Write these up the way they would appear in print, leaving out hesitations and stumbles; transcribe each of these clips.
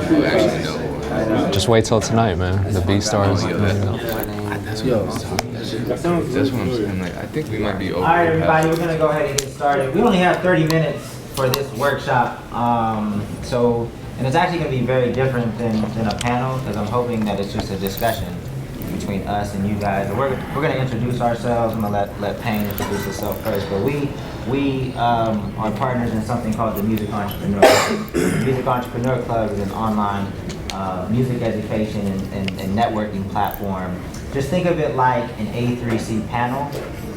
Well, actually, no. Just wait till tonight, man. The BeatStars. That's what I'm saying. Like, I think we might be over. All right, everybody, we're gonna go ahead and get started. We only have 30 minutes for this workshop, and it's actually gonna be very different than a panel, because I'm hoping that it's just a discussion between us and you guys. We're gonna introduce ourselves. I'm gonna let Payne introduce himself first, but we are partners in something called the Music Entrepreneur Club. The Music Entrepreneur Club is an online music education and networking platform. Just think of it like an A3C panel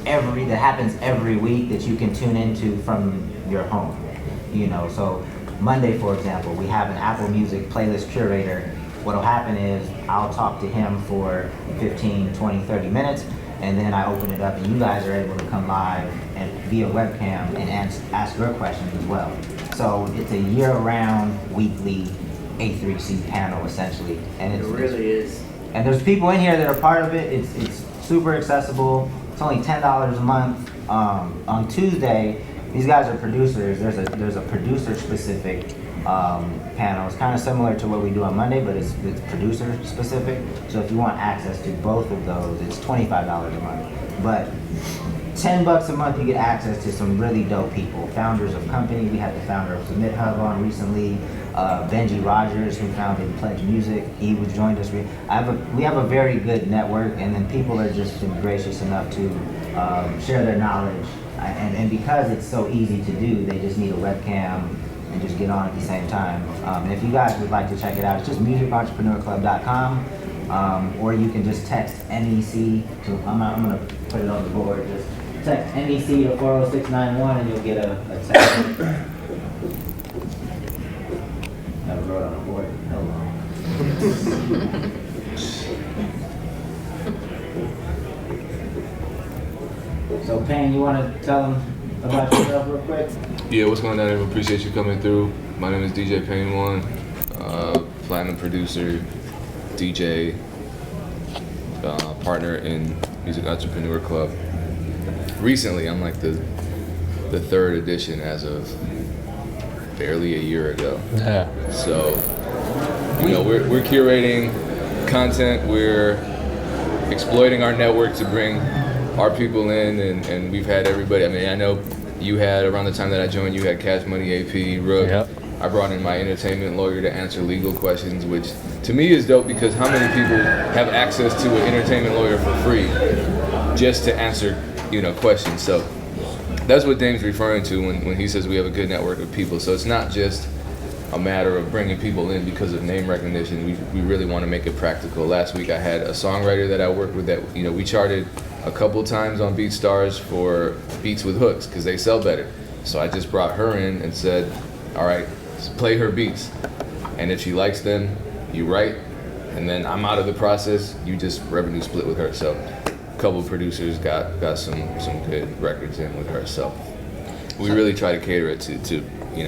that happens every week that you can tune into from your home. So Monday, for example, we have an Apple Music playlist curator. What'll happen is I'll talk to him for 15, 20, 30 minutes, and then I open it up and you guys are able to come live and via webcam and ask your questions as well. So it's a year-round, weekly A3C panel, essentially. And it really is. And there's people in here that are part of it. It's super accessible. It's only $10 a month. On Tuesday, these guys are producers. There's a producer-specific panel. It's kind of similar to what we do on Monday, but it's producer-specific. So if you want access to both of those, it's $25 a month. But $10 a month, you get access to some really dope people. Founders of company. We had the founder of Submit Hub on recently. Benji Rogers, who founded Pledge Music, he was joined us. We have a very good network, and then people are just been gracious enough to share their knowledge. And because it's so easy to do, they just need a webcam and just get on at the same time. And if you guys would like to check it out, it's just musicentrepreneurclub.com, or you can just text MEC to, I'm gonna put it on the board, just text MEC to 40691 and you'll get a text. I wrote on the board. So Payne, you want to tell them about yourself real quick? Yeah, what's going on, everyone? Appreciate you coming through. My name is DJ Payne One, platinum producer, DJ, partner in Music Entrepreneur Club. Recently, I'm like the third edition as of barely a year ago. Yeah. So, we're curating content, we're exploiting our network to bring our people in, and we've had everybody. I mean, I know you had, around the time that I joined, you had Cash Money, AP, Rook. Yep. I brought in my entertainment lawyer to answer legal questions, which to me is dope, because how many people have access to an entertainment lawyer for free just to answer, questions? So that's what Dame's referring to when he says we have a good network of people. So it's not just a matter of bringing people in because of name recognition. We really want to make it practical. Last week I had a songwriter that I worked with that, we charted a couple times on BeatStars for beats with hooks because they sell better. So I just brought her in and said, all right, play her beats. And if she likes them, you write. And then I'm out of the process, you just revenue split with her. So a couple of producers got some good records in with her. So we really try to cater it to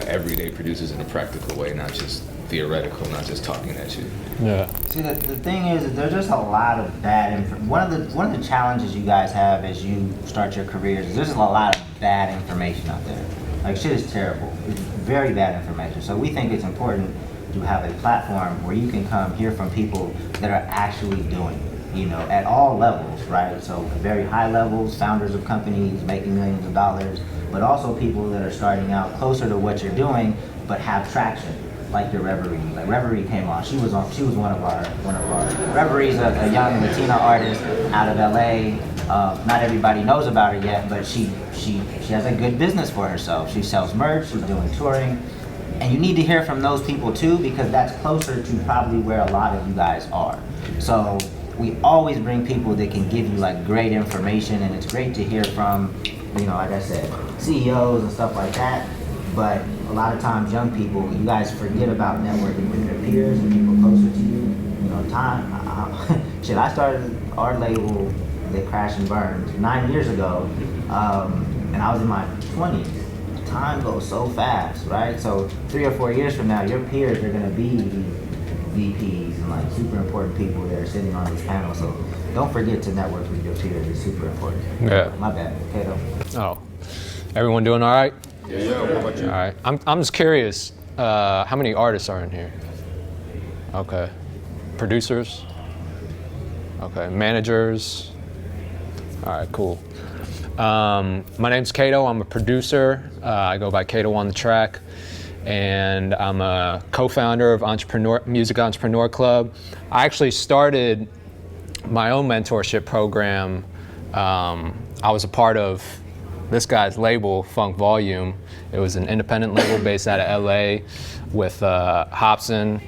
everyday producers in a practical way, not just theoretical, not just talking at you. Yeah. See, the thing is, there's just a lot of bad information. One of the challenges you guys have as you start your careers is there's a lot of bad information out there. Like, shit is terrible. It's very bad information. So we think it's important to have a platform where you can come hear from people that are actually doing it, at all levels, right? So very high levels, founders of companies making millions of dollars, but also people that are starting out closer to what you're doing, but have traction. Like your Reverie. Like Reverie came on. She was one of our Reverie's a young Latina artist out of LA. Not everybody knows about her yet, but she has a good business for herself. She sells merch, she's doing touring. And you need to hear from those people too, because that's closer to probably where a lot of you guys are. So we always bring people that can give you like great information, and it's great to hear from, like I said, CEOs and stuff like that. But a lot of times, young people, you guys forget about networking with your peers and people closer to you. I started our label, that Crash and Burned, 9 years ago, and I was in my 20s. Time goes so fast, right? So 3 or 4 years from now, your peers are going to be VPs and like super important people that are sitting on these panels. So don't forget to network with your peers. It's super important. Yeah. My bad, Kato. Oh, everyone doing all right? Yeah. What about you? All right. I'm just curious. How many artists are in here? Okay. Producers? Okay. Managers? All right, cool. My name's Kato. I'm a producer. I go by Kato On The Track. And I'm a co-founder of Music Entrepreneur Club. I actually started my own mentorship program. I was a part of this guy's label, Funk Volume. It was an independent label based out of LA with Hobson,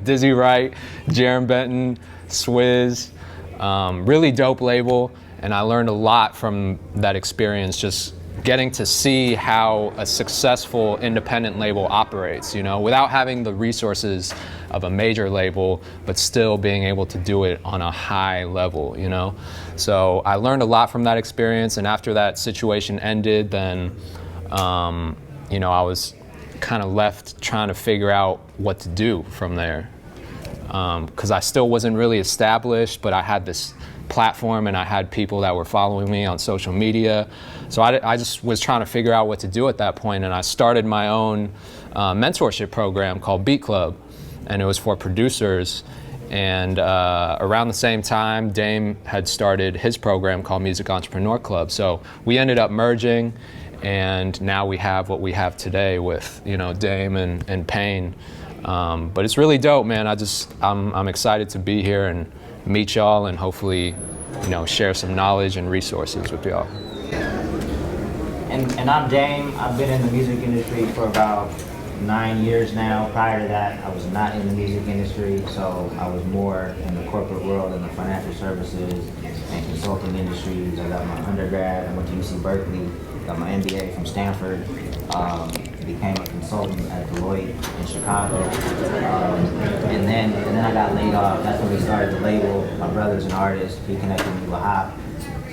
Dizzy Wright, Jaron Benton, Swizz. Really dope label, and I learned a lot from that experience, just getting to see how a successful independent label operates, you know, without having the resources of a major label, but still being able to do it on a high level, you know. So I learned a lot from that experience, and after that situation ended, then, you know, I was kind of left trying to figure out what to do from there. Because I still wasn't really established, but I had this platform and I had people that were following me on social media. So I just was trying to figure out what to do at that point, and I started my own mentorship program called Beat Club, and it was for producers. And around the same time, Dame had started his program called Music Entrepreneur Club. So we ended up merging, and now we have what we have today with, you know, Dame and Payne. But it's really dope, man. I'm excited to be here and meet y'all, and hopefully, you know, share some knowledge and resources with y'all. And I'm Dame. I've been in the music industry for about 9 years now. Prior to that, I was not in the music industry, so I was more in the corporate world, in the financial services and consulting industries. I got my undergrad. I went to UC Berkeley. Got my MBA from Stanford. Became a consultant at Deloitte in Chicago, and then I got laid off. That's when we started the label. My brother's an artist. He connected me with Hop.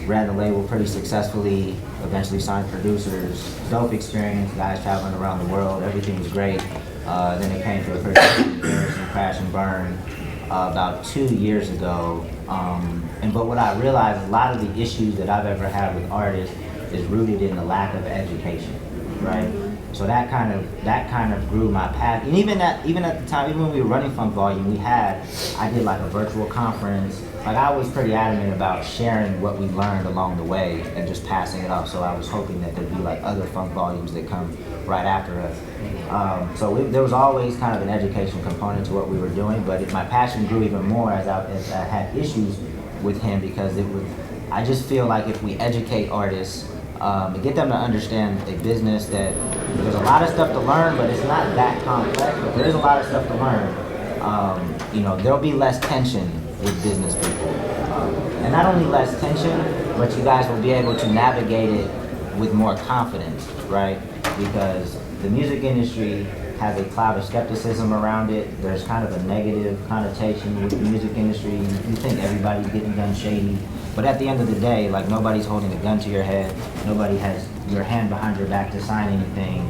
Ran the label pretty successfully. Eventually signed producers. Dope experience. Guys traveling around the world. Everything was great. Then it came to a pretty embarrassing crash and burn about 2 years ago. But what I realized, a lot of the issues that I've ever had with artists is rooted in the lack of education, right? So that kind of grew my path. And even at the time, even when we were running Funk Volume, I did like a virtual conference. Like, I was pretty adamant about sharing what we learned along the way and just passing it off. So I was hoping that there'd be like other Funk Volumes that come right after us. There was always kind of an education component to what we were doing, but my passion grew even more as I had issues with him, because I just feel like if we educate artists, to get them to understand a business that there's a lot of stuff to learn, but it's not that complex, but there is a lot of stuff to learn. You know, there'll be less tension with business people. And not only less tension, but you guys will be able to navigate it with more confidence, right? Because the music industry has a cloud of skepticism around it. There's kind of a negative connotation with the music industry. You think everybody's getting done shady. But at the end of the day, like, nobody's holding a gun to your head. Nobody has your hand behind your back to sign anything.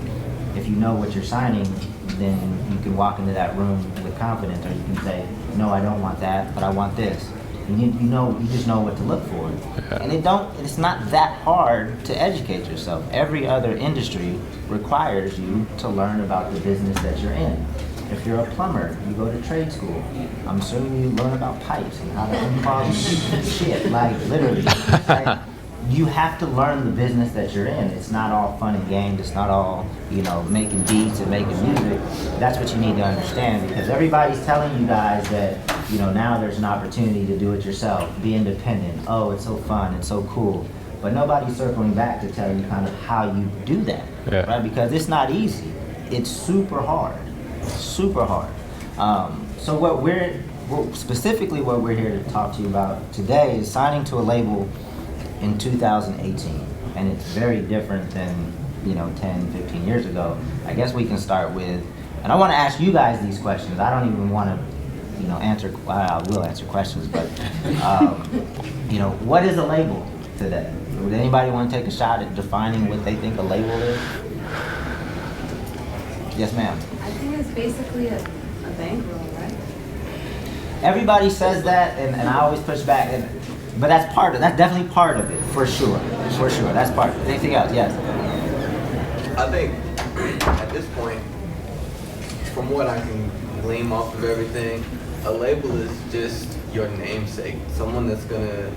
If you know what you're signing, then you can walk into that room with confidence, or you can say, no, I don't want that, but I want this. You just know what to look for. Yeah. And it's not that hard to educate yourself. Every other industry requires you to learn about the business that you're in. If you're a plumber, you go to trade school. I'm assuming you learn about pipes and how to unclog shit, like, literally. Like, you have to learn the business that you're in. It's not all fun and games. It's not all, you know, making beats and making music. That's what you need to understand, because everybody's telling you guys that, you know, now there's an opportunity to do it yourself, be independent. Oh, it's so fun, it's so cool. But nobody's circling back to tell you kind of how you do that, right? Because it's not easy. It's super hard. Super hard. So specifically what we're here to talk to you about today is signing to a label in 2018, and it's very different than, you know, 10, 15 years ago. I guess we can start with, and I want to ask you guys these questions. I don't even want to, you know, I will answer questions, but you know, what is a label today? Would anybody want to take a shot at defining what they think a label is? Yes, ma'am. I think it's basically a bankroll, right? Everybody says that, and I always push back, but that's definitely part of it, for sure. That's part of it. Anything else? Yes. I think at this point, from what I can glean off of everything, a label is just your namesake. Someone that's gonna,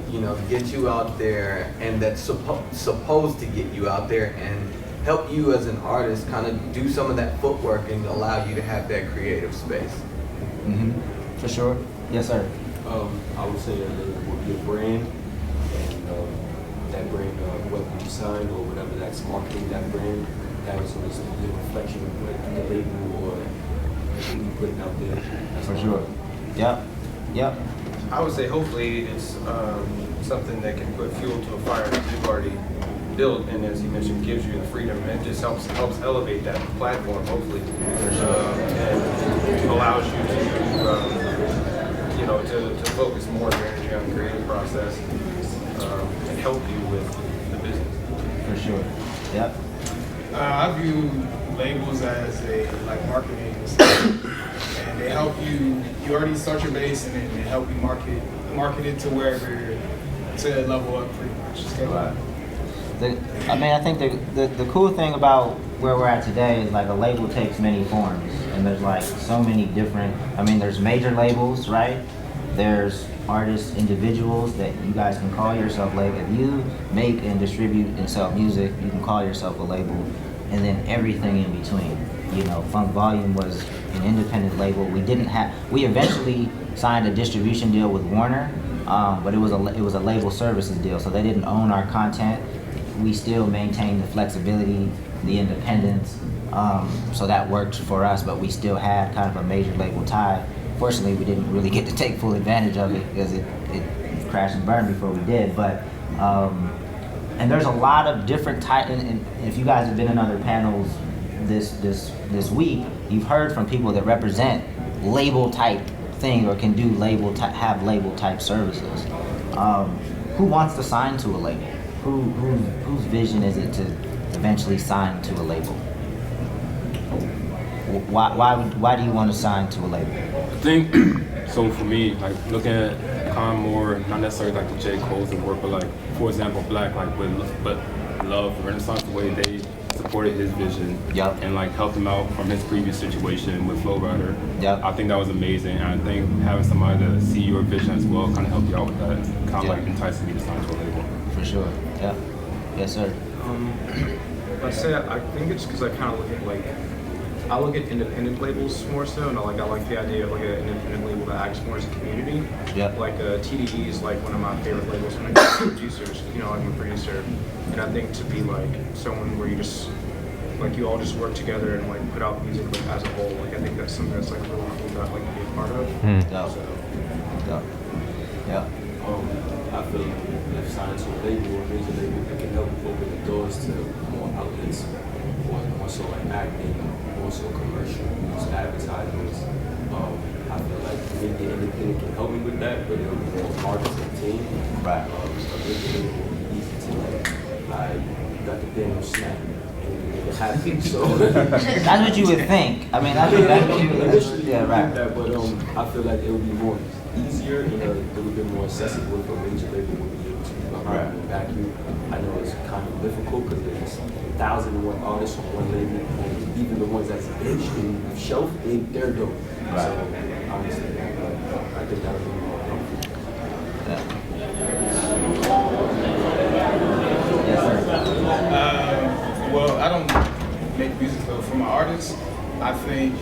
get you out there, and that's supposed to get you out there and help you as an artist kind of do some of that footwork and allow you to have that creative space. For sure. Yes, sir. I would say that it would be a brand, and that brand, whether you sign or whatever that's marketing that brand, that is always a reflection of what the label or you putting out there. For sure. Yep. I would say hopefully it's something that can put fuel to a fire that you've already built, and as you mentioned, gives you the freedom, and just helps elevate that platform, hopefully, and allows you to focus more of your energy on the creative process and help you with the business. For sure. Yep. I view labels as marketing, and they help you. You already start your base, and then they help you market it to wherever to level up pretty much. Right. I think the cool thing about where we're at today is a label takes many forms, and there's so many different. There's major labels, right? There's artists, individuals that you guys can call yourself label. If you make and distribute and sell music, you can call yourself a label, and then everything in between. Funk Volume was an independent label. We eventually signed a distribution deal with Warner, but it was a label services deal, so they didn't own our content. We still maintained the flexibility, the independence, so that worked for us, but we still had kind of a major label tie. Fortunately, we didn't really get to take full advantage of it because it crashed and burned before we did. But and there's a lot of different types. And if you guys have been in other panels this week, you've heard from people that represent label type thing or can do have label type services. Who wants to sign to a label? Whose vision is it to eventually sign to a label? Why do you want to sign to a label? I think, so for me, looking at more, not necessarily the J. Cole's and work, but for example, Black, but Love, Renaissance, the way they supported his vision and helped him out from his previous situation with Flow Rider. I think that was amazing, and I think having somebody to see your vision as well kind of help you out with that, kind of enticing me to sign to a label. For sure. Yeah. Yes, sir. I think it's because I kind of look at independent labels more so, and I like the idea of an independent label that acts more as a community. Yeah. TDE is one of my favorite labels when it comes to producers. I'm a producer, and I think to be someone where you just you all just work together and put out music as a whole. I think that's something that's really cool that I'd like to be a part of. Yeah. I feel if signed to a label or major label, it can help open the doors to more outlets, more so acting, more so commercials, advertisements. I feel maybe independent can help me with that, but it'll be more hard as a team. Right. So major label will be easy to I got the Daniel snap and make it happen. So that's what you would think. That's what you would. Yeah, right. That, but I feel it would be more easier and a little bit more accessible if a major label would be able to back you. I know it's kind of difficult because there's 1,001 artists on one label, and even the ones that's in the shelf, they're dope. Right. So honestly, I think that would be more helpful. Yes, sir. Well, I don't make music though. For my artists, I think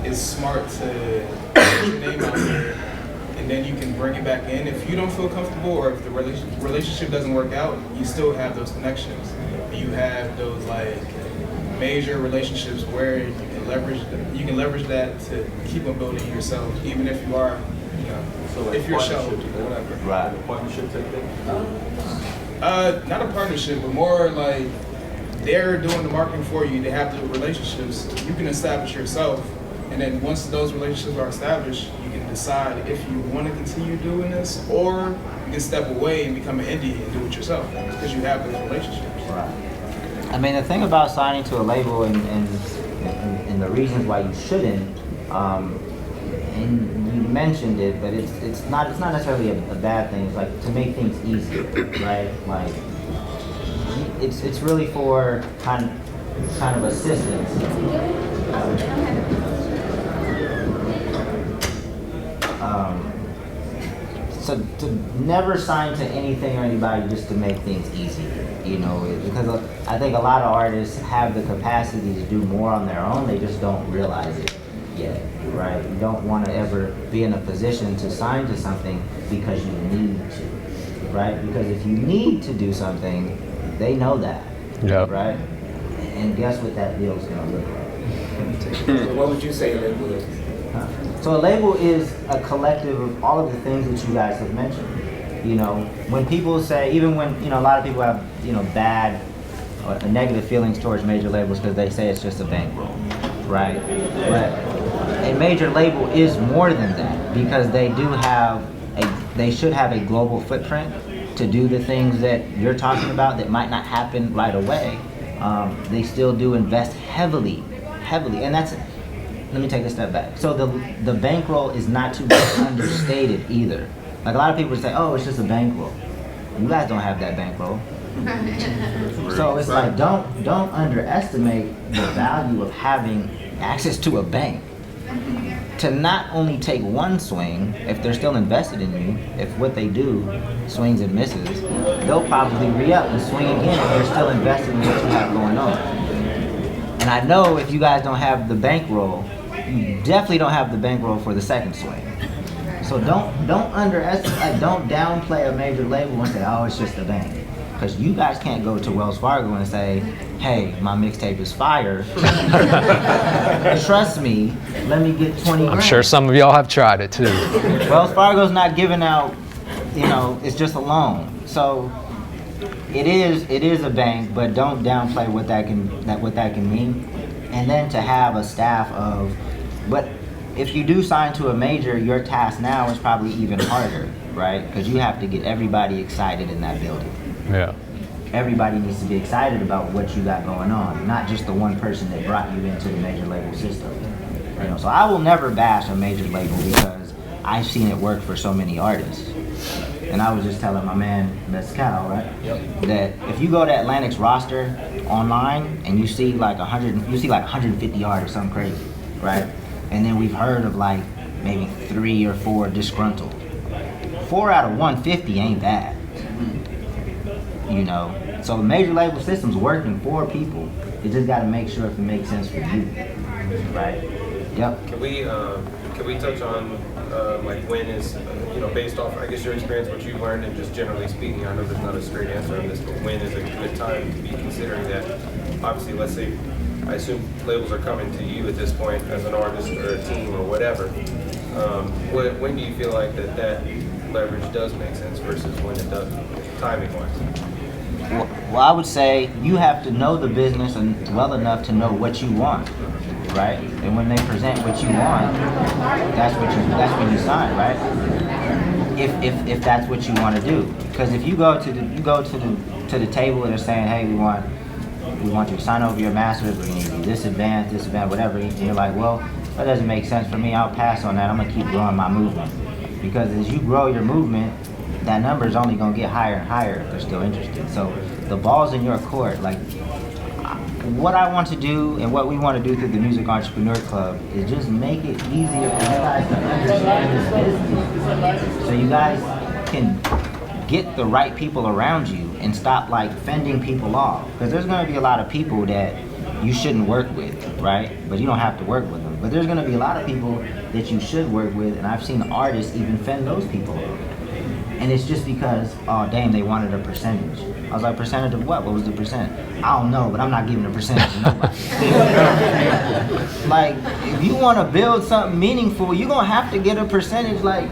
it's smart to put your name out there, and then you can bring it back in. If you don't feel comfortable, or if the relationship doesn't work out, you still have those connections. You have those major relationships where you can leverage that to keep on building yourself, even if you are, So if you're shelved or whatever. Right. A partnership type thing? Not a partnership, but more they're doing the marketing for you. They have the relationships. You can establish yourself, and then once those relationships are established, you can decide if you want to continue doing this, or you can step away and become an indie and do it yourself because you have those relationships. Right. The thing about signing to a label and the reasons why you shouldn't, and you mentioned it, but it's not necessarily a bad thing. It's to make things easier, right? It's really for kind of assistance. to never sign to anything or anybody just to make things easier, you know, because I think a lot of artists have the capacity to do more on their own, they just don't realize it yet, right? You don't want to ever be in a position to sign to something because you need to, right? Because if you need to do something, they know that, right? And guess what that deal is going to look like? So what would you say a label is? So a label is a collective of all of the things that you guys have mentioned. You know, when people say, even when, you know, a lot of people have, you know, bad or negative feelings towards major labels because they say it's just a bankroll, right? But a major label is more than that because they should have a global footprint to do the things that you're talking about that might not happen right away. They still do invest heavily, and that's, let me take a step back. So the bankroll is not to be understated either. Like a lot of people say, oh, it's just a bankroll. You guys don't have that bankroll. So it's like, don't underestimate the value of having access to a bank. To not only take one swing, if they're still invested in you, if what they do swings and misses, they'll probably re-up and swing again if they're still invested in what you have going on. And I know if you guys don't have the bankroll, you definitely don't have the bankroll for the second swing. So don't underestimate, like, don't downplay a major label and say, oh, it's just a bank. Because you guys can't go to Wells Fargo and say, hey, my mixtape is fire. Trust me, let me get 20 grand. I'm sure some of y'all have tried it too. Wells Fargo's not giving out, you know, it's just a loan. So it is a bank, but don't downplay what that can mean. And then to have a staff of, but if you do sign to a major, your task now is probably even harder, right? Because you have to get everybody excited in that building. Yeah. Everybody needs to be excited about what you got going on, not just the one person that brought you into the major label system. You know, so I will never bash a major label because I've seen it work for so many artists. And I was just telling my man Mescal, right? Yep. That if you go to Atlantic's roster online and you see like 150 yards or something crazy, right? And then we've heard of like maybe 3 or 4 disgruntled. 4 out of 150 ain't bad. You know, so the major label system's working for people. You just got to make sure if it makes sense for you, right? Yep. Can we touch on like when is you know, based off I guess your experience, what you've learned, and just generally speaking, I know there's not a straight answer on this, but when is a good time to be considering that? Obviously, let's say I assume labels are coming to you at this point as an artist or a team or whatever. When do you feel like that leverage does make sense versus when it doesn't, timing wise? Well, I would say you have to know the business well enough to know what you want, right? And when they present what you want, that's when you sign, right? If that's what you want to do, because if you go to the table and they're saying, hey, we want you to sign over your masters, we're gonna do this advance, whatever, and you're like, well, that doesn't make sense for me. I'll pass on that. I'm gonna keep growing my movement, because as you grow your movement, that number is only going to get higher and higher if they're still interested. So the ball's in your court. Like, what I want to do and what we want to do through the Music Entrepreneur Club is just make it easier for you guys to understand this business, so you guys can get the right people around you and stop like fending people off. Because there's going to be a lot of people that you shouldn't work with, right? But you don't have to work with them. But there's going to be a lot of people that you should work with, and I've seen artists even fend those people off. And it's just because, oh, damn, they wanted a percentage. I was like, percentage of what? What was the percent? I don't know, but I'm not giving a percentage to nobody. Like, if you want to build something meaningful, you're going to have to get a percentage. Like,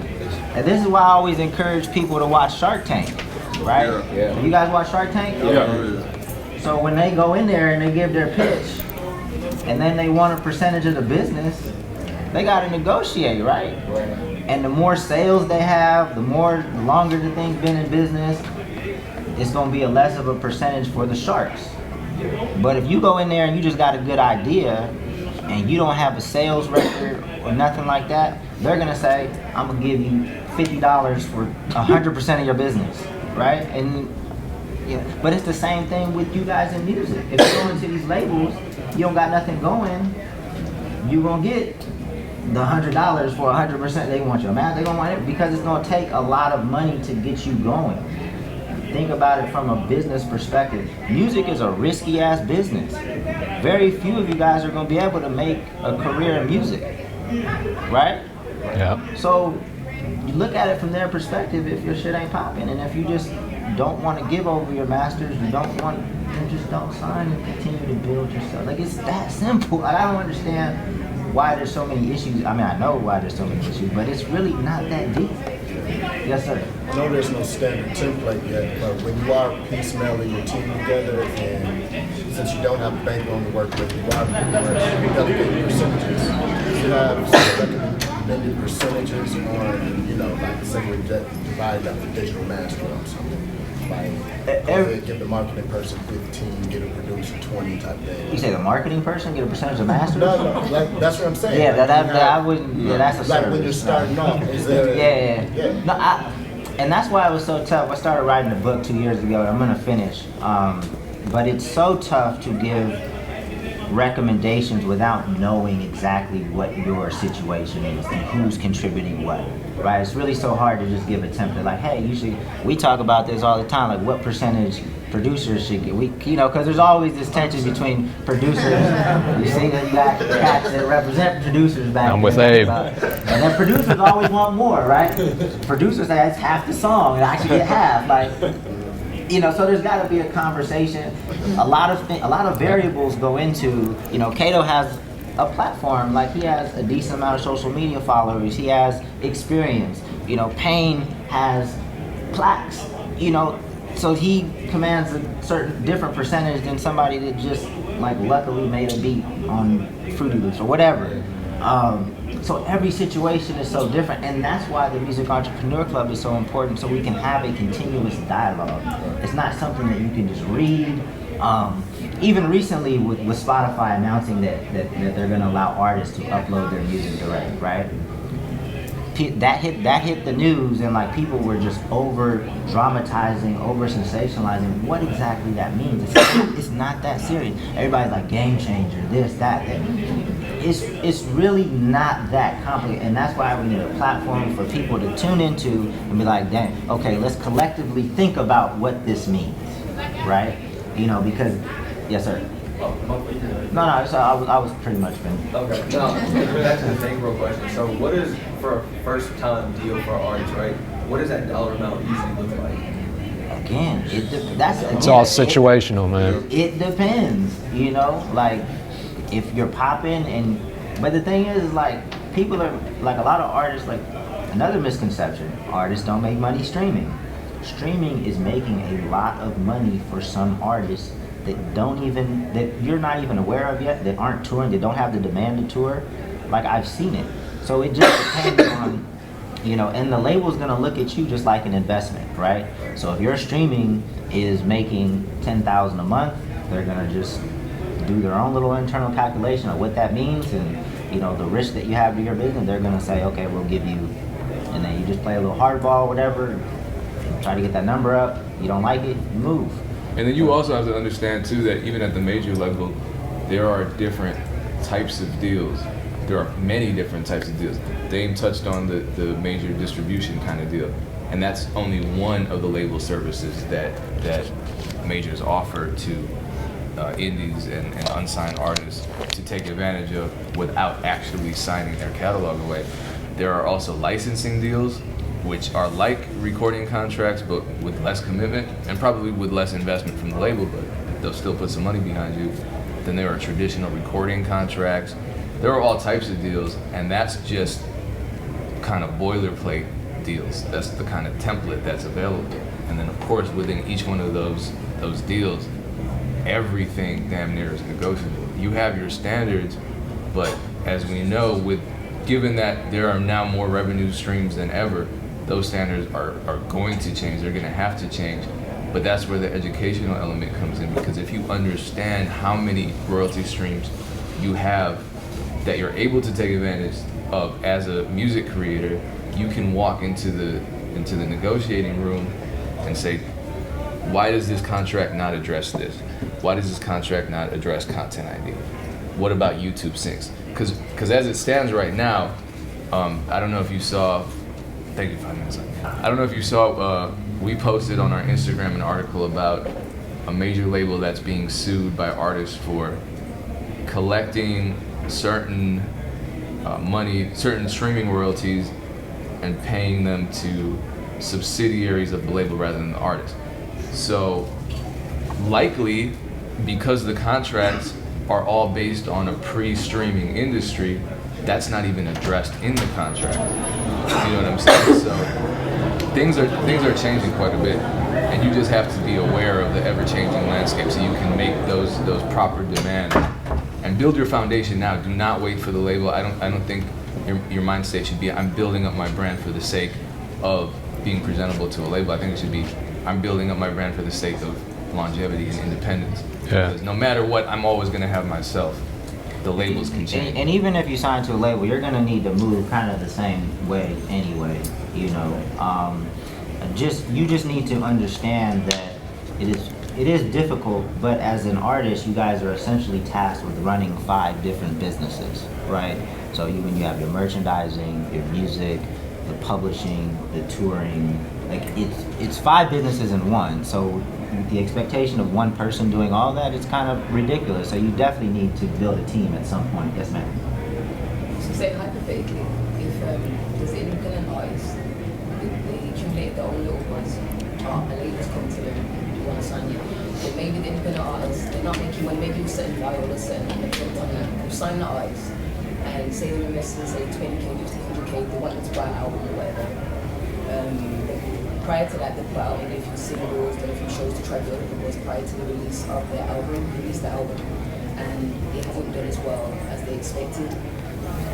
and this is why I always encourage people to watch Shark Tank, right? Yeah. You guys watch Shark Tank? Yeah. So when they go in there and they give their pitch, and then they want a percentage of the business, they got to negotiate, right? And the more sales they have, the longer the thing's been in business, it's going to be a less of a percentage for the sharks. But if you go in there and you just got a good idea and you don't have a sales record or nothing like that, they're going to say, I'm going to give you $50 for 100% of your business, right? And yeah, but it's the same thing with you guys in music. If you go into these labels, you don't got nothing going, you're going to get the $100 for 100%. They want your math. They gonna want it because it's gonna take a lot of money to get you going. Think about it from a business perspective. Music is a risky ass business. Very few of you guys are gonna be able to make a career in music, right? Yeah. So you look at it from their perspective. If your shit ain't popping, and if you just don't want to give over your masters, you just don't sign and continue to build yourself. Like, it's that simple. Like, I don't understand why there's so many issues. I mean, I know why there's so many issues, but it's really not that deep. Yes, sir. I know there's no standard template yet, but when you are piecemealing your team together, and since you don't have a bankroll to work with, you are developing percentages. You have some recommended percentages on, you know, like say we divide up the digital master or something. Like, give the marketing person 15, get a producer 20 type thing. You say the marketing person get a percentage of masters? No, like, that's what I'm saying. Yeah, like, I wouldn't. Yeah, that's a like service. when you're starting off. Is there? Yeah. No, and that's why it was so tough. I started writing a book 2 years ago, and I'm gonna finish. But it's so tough to give recommendations without knowing exactly what your situation is and who's contributing what. Right? It's really so hard to just give a template like, hey, we talk about this all the time, like what percentage producers should get. Because there's always this tension between producers. You see that you got cats that represent producers back I'm with there. Abe. And then producers always want more, right? Producers say it's half the song, and I should get half. Like, so there's got to be a conversation. A lot of variables go into. Kato has a platform, like he has a decent amount of social media followers, he has experience, Payne has plaques, so he commands a certain different percentage than somebody that just like luckily made a beat on Fruity Loops or whatever. So every situation is so different, and that's why the Music Entrepreneur Club is so important, so we can have a continuous dialogue. It's not something that you can just read. Even recently with Spotify announcing that they're going to allow artists to upload their music direct, right? That hit the news, and like people were just over dramatizing, over sensationalizing what exactly that means. It's not that serious. Everybody's like game changer, this, that. It's really not that complicated, and that's why we need a platform for people to tune into and be like, dang, okay, let's collectively think about what this means, right? Because, yes, sir. No, so I was pretty much finished. Okay. No, back to the bankroll question. So, what is for a first-time deal for artists, right? What does that dollar amount usually look like? Again, it's all situational, man. It depends, like if you're popping but the thing is, like, people are like a lot of artists. Like, another misconception: artists don't make money streaming. Streaming is making a lot of money for some artists that you're not even aware of yet, that aren't touring, that don't have the demand to tour. Like, I've seen it. So it just depends on, and the label's gonna look at you just like an investment, right? So if your streaming is making $10,000 a month, they're gonna just do their own little internal calculation of what that means, and the risk that you have to your business. They're gonna say, okay, we'll give you, and then you just play a little hardball, whatever, try to get that number up. You don't like it, you move. And then you also have to understand too that even at the major level, there are different types of deals. There are many different types of deals. Dame touched on the major distribution kind of deal, and that's only one of the label services that majors offer to indies and unsigned artists to take advantage of without actually signing their catalog away. There are also licensing deals, which are like recording contracts but with less commitment and probably with less investment from the label, but they'll still put some money behind you. Then there are traditional recording contracts. There are all types of deals, and that's just kind of boilerplate deals. That's the kind of template that's available. And then of course within each one of those deals, everything damn near is negotiable. You have your standards, but as we know, given that there are now more revenue streams than ever, those standards are going to change. They're going to have to change. But that's where the educational element comes in, because if you understand how many royalty streams you have that you're able to take advantage of as a music creator, you can walk into the negotiating room and say, why does this contract not address this? Why does this contract not address content ID? what about YouTube syncs? Because as it stands right now, I don't know if you saw. Thank you, 5 minutes. I don't know if you saw. We posted on our Instagram an article about a major label that's being sued by artists for collecting certain money, certain streaming royalties, and paying them to subsidiaries of the label rather than the artist. So likely, because the contracts are all based on a pre-streaming industry, that's not even addressed in the contract. You know what I'm saying? So things are changing quite a bit, and you just have to be aware of the ever-changing landscape so you can make those proper demands and build your foundation now. Do not wait for the label. I don't think your mind state should be, I'm building up my brand for the sake of being presentable to a label. I think it should be, I'm building up my brand for the sake of longevity and independence. Yeah. Because no matter what, I'm always going to have myself. The labels can change. And even if you sign to a label, you're going to need to move kind of the same way anyway, you know. You just need to understand that it is difficult, but as an artist, you guys are essentially tasked with running 5 different businesses, right? So when you have your merchandising, your music, the publishing, the touring, like it's 5 businesses in one. So the expectation of one person doing all that is kind of ridiculous. So you definitely need to build a team at some point. Yes, ma'am. So say hypothetically, if there's an independent artist, they accumulated their own little ones, and labels come to them, you want to sign you. But maybe the independent artists, they're not making money, maybe you're setting viral or setting on that. You sign the artist, and say they're investing, say 20K, 50K, they want them to buy an album or whatever. Prior to that, they put out maybe a few singles, then a few shows to try to build numbers prior to the release of their album, and it hasn't done as well as they expected.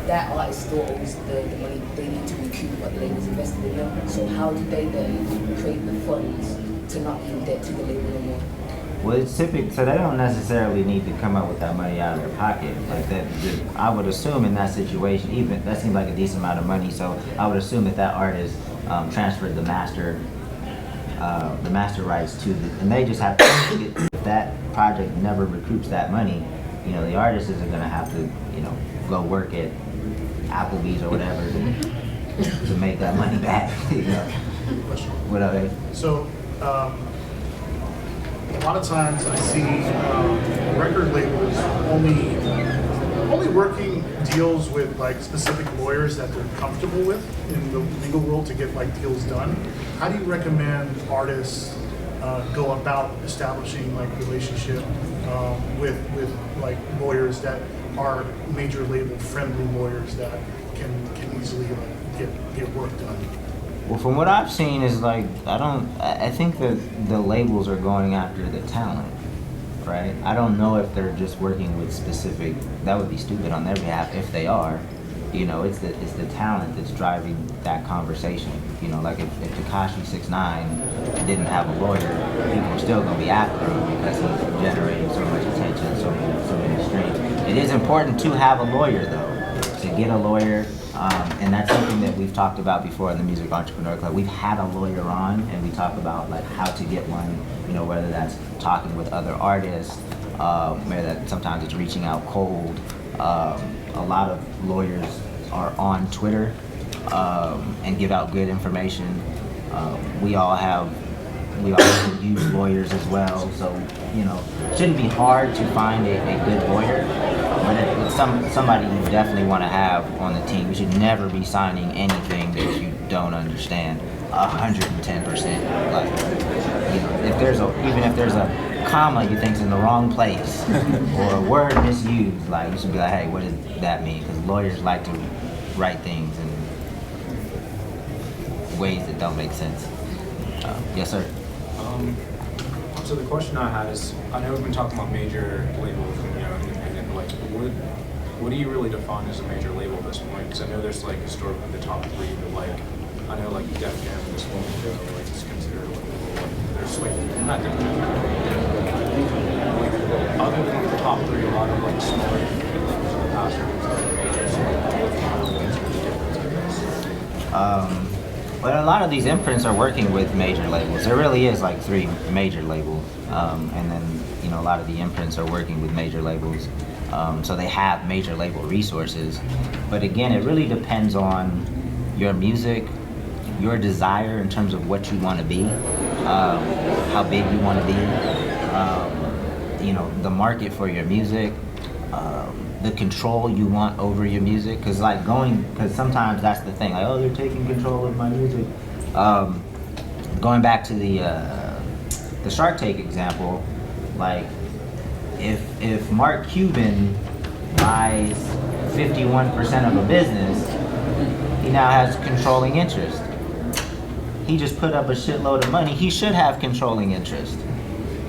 That artist still owes the money they need to recoup what the label's invested in them. So how do they then create the funds to not be in debt to the label anymore? Well, it's typical, so they don't necessarily need to come up with that money out of their pocket. Like that, I would assume in that situation, even that seems like a decent amount of money. So I would assume that artist transferred the master rights to and they just have to. If that project never recoups that money, you know, the artist isn't going to have to, you know, go work at Applebee's or whatever to make that money back. You know, whatever. So. A lot of times I see record labels only working deals with like specific lawyers that they're comfortable with in the legal world to get like deals done. How do you recommend artists go about establishing like relationship with like lawyers that are major label friendly lawyers that can easily like get work done? Well, from what I've seen is like, I think that the labels are going after the talent, right? I don't know if they're just working with specific, that would be stupid on their behalf if they are. You know, it's the talent that's driving that conversation. You know, like if Tekashi 6ix9ine didn't have a lawyer, people are still gonna be after him because he's generating so much attention, so many streams. It is important to have a lawyer though, to get a lawyer. And that's something that we've talked about before in the Music Entrepreneur Club. We've had a lawyer on, and we talk about like how to get one. You know, whether that's talking with other artists, whether that sometimes it's reaching out cold. A lot of lawyers are on Twitter and give out good information. We all use lawyers as well, so you know, it shouldn't be hard to find a good lawyer. But it's somebody you definitely want to have on the team. You should never be signing anything that you don't understand 110%. Like, you know, even if there's a comma you think's in the wrong place or a word misused, like you should be like, hey, what does that mean? Because lawyers like to write things in ways that don't make sense. Yes, sir. So the question I had is, I know we've been talking about major labels and independent. Like, what do you really define as a major label at this point? Because I know there's like historically the top 3, but like I know like Def Jam and this one like is considered like there's like not Def Jam. Like, other than the top 3, a lot of like smaller past majors like majors. But a lot of these imprints are working with major labels. There really is like 3 major labels, and then a lot of the imprints are working with major labels, so they have major label resources. But again, it really depends on your music, your desire in terms of what you want to be, how big you want to be, the market for your music, the control you want over your music. Because sometimes that's the thing, like, oh, they're taking control of my music. Going back to the Shark Tank example, like if Mark Cuban buys 51% of a business, he now has controlling interest. He just put up a shitload of money. He should have controlling interest.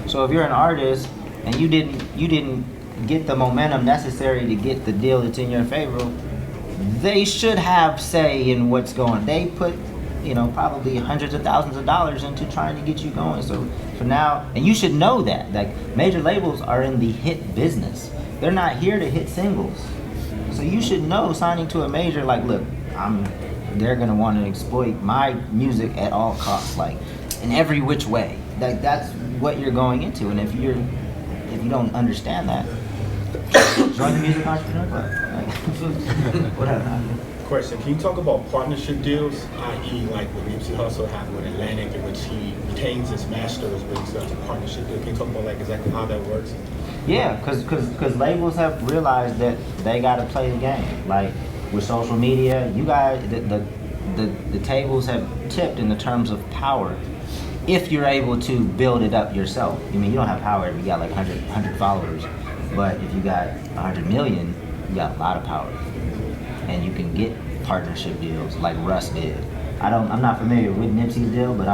So if you're an artist and you didn't get the momentum necessary to get the deal that's in your favor, they should have say in what's going. They put, probably hundreds of thousands of dollars into trying to get you going. So for now, and you should know that, like, major labels are in the hit business. They're not here to hit singles. So you should know, signing to a major, like, look, they're gonna want to exploit my music at all costs, like in every which way. Like, that's what you're going into. And if you don't understand that, join the Music Entrepreneur Club. Like, whatever. Question: can you talk about partnership deals, i.e., like what Nipsey Hussle happened with Atlantic, in which he retains his masters, but he starts a partnership deal? Can you talk about like exactly how that works? Yeah, because labels have realized that they got to play the game. Like with social media, you guys, the tables have tipped in the terms of power. If you're able to build it up yourself. I mean, you don't have power if you got like 100 followers, but if you got 100 million, you got a lot of power. And you can get partnership deals like Russ did. I'm not familiar with Nipsey's deal, but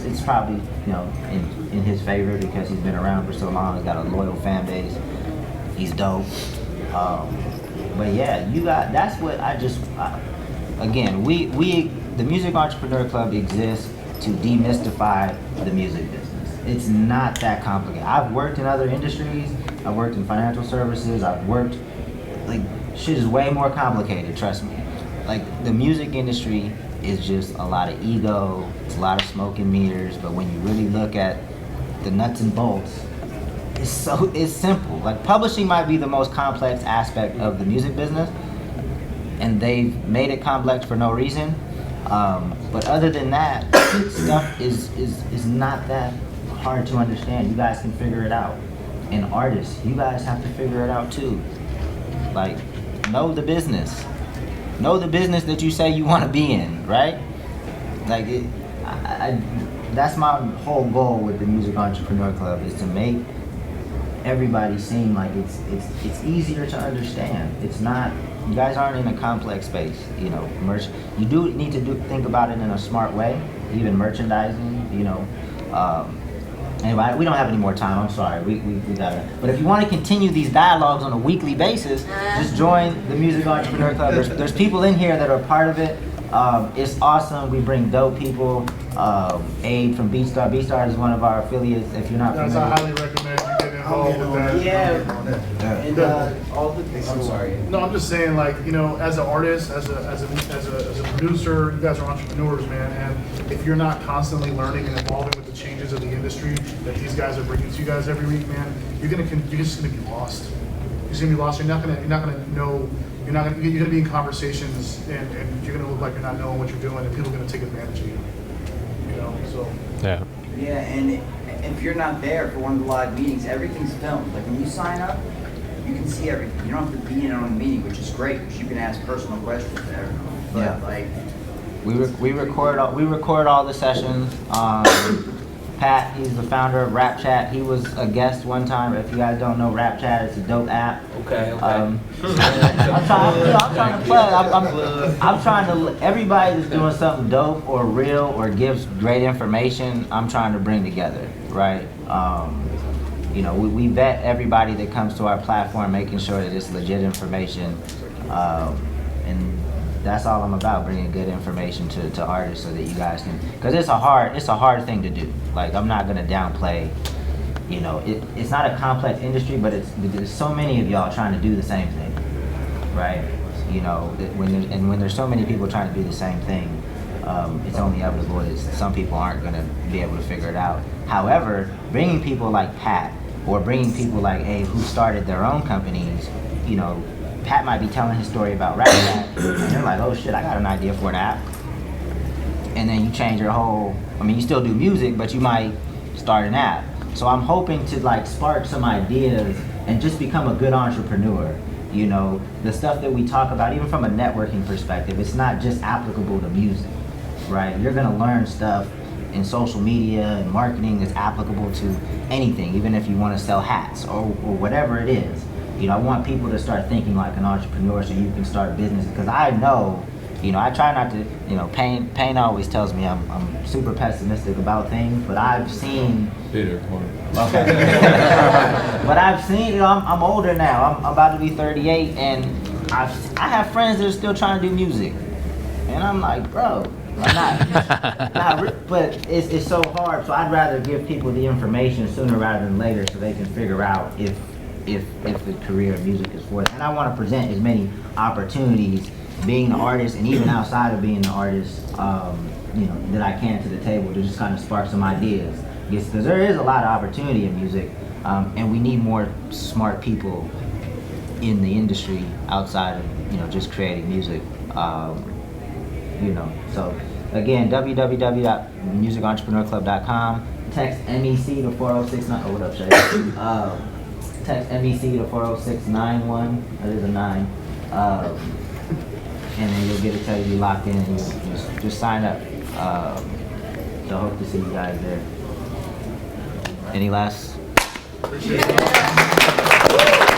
it's probably in his favor because he's been around for so long. He's got a loyal fan base. He's dope. But yeah, that's what again, the Music Entrepreneur Club exists to demystify the music business. It's not that complicated. I've worked in other industries. I've worked in financial services. Shit is way more complicated, trust me. Like, the music industry is just a lot of ego, it's a lot of smoke and mirrors, but when you really look at the nuts and bolts, it's simple. Like, publishing might be the most complex aspect of the music business, and they've made it complex for no reason. But other than that, stuff is not that hard to understand. You guys can figure it out. And artists, you guys have to figure it out too. Like, know the business. Know the business that you say you want to be in, right? Like, that's my whole goal with the Music Entrepreneur Club, is to make everybody seem like it's easier to understand. It's not. You guys aren't in a complex space, merch. You do need to think about it in a smart way, even merchandising, Anyway, we don't have any more time, I'm sorry, we gotta. But if you want to continue these dialogues on a weekly basis, just join the Music Entrepreneur Club. There's people in here that are part of it. It's awesome, we bring dope people. Abe from BeatStar. BeatStar is one of our affiliates, if you're not familiar. I highly recommend you get involved with that. Yeah. And all the things. I'm sorry. No, I'm just saying, like, as an artist, as a producer, you guys are entrepreneurs, man. And if you're not constantly learning and evolving with the changes of the industry that these guys are bringing to you guys every week, man, you're just gonna be lost. You're just gonna be lost. You're not gonna know. You're gonna be in conversations, and you're gonna look like you're not knowing what you're doing, and people are gonna take advantage of you. So. Yeah. Yeah, and if you're not there for one of the live meetings, everything's filmed. Like, when you sign up, you can see everything. You don't have to be in on the meeting, which is great, because you can ask personal questions to everyone. But Yeah. like, We record all the sessions. Pat, he's the founder of Rap Chat. He was a guest one time. If you guys don't know Rap Chat, it's a dope app. Okay. I'm trying to plug. I'm trying to. Everybody that's doing something dope or real or gives great information, I'm trying to bring together, right? We vet everybody that comes to our platform, making sure that it's legit information, and that's all I'm about, bringing good information to artists so that you guys can, because it's a hard thing to do. Like, I'm not gonna downplay, it's not a complex industry, but there's so many of y'all trying to do the same thing, right? When there's so many people trying to do the same thing, it's only inevitable is some people aren't going to be able to figure it out. However, bringing people like Pat or bringing people like Abe who started their own companies, you know, Pat might be telling his story about Rap App, and they're like, oh shit, I got an idea for an app. And then you change your whole, I mean, you still do music, but you might start an app. So I'm hoping to like spark some ideas and just become a good entrepreneur. You know, the stuff that we talk about, even from a networking perspective, it's not just applicable to music, right? You're gonna learn stuff in social media and marketing that's applicable to anything, even if you wanna sell hats or whatever it is. You know, I want people to start thinking like an entrepreneur so you can start businesses. Because I know, you know, I try not to, you know, Pain always tells me I'm super pessimistic about things, but I've seen... Bitter. Okay. But I've seen, you know, I'm older now. I'm about to be 38, and I have friends that are still trying to do music. And I'm like, bro, but it's so hard. So I'd rather give people the information sooner rather than later so they can figure out if the career of music is for them. And I want to present as many opportunities being an artist and even outside of being an artist, you know, that I can to the table to just kind of spark some ideas. Because there is a lot of opportunity in music, and we need more smart people in the industry outside of, you know, just creating music. You know, so again, www.musicentrepreneurclub.com. Text MEC to 4069. Oh, what up, Shay? Text MEC to 40691. That is a 9. And then you'll get it till you locked in, and you just sign up. So hope to see you guys there. Any last? Appreciate it.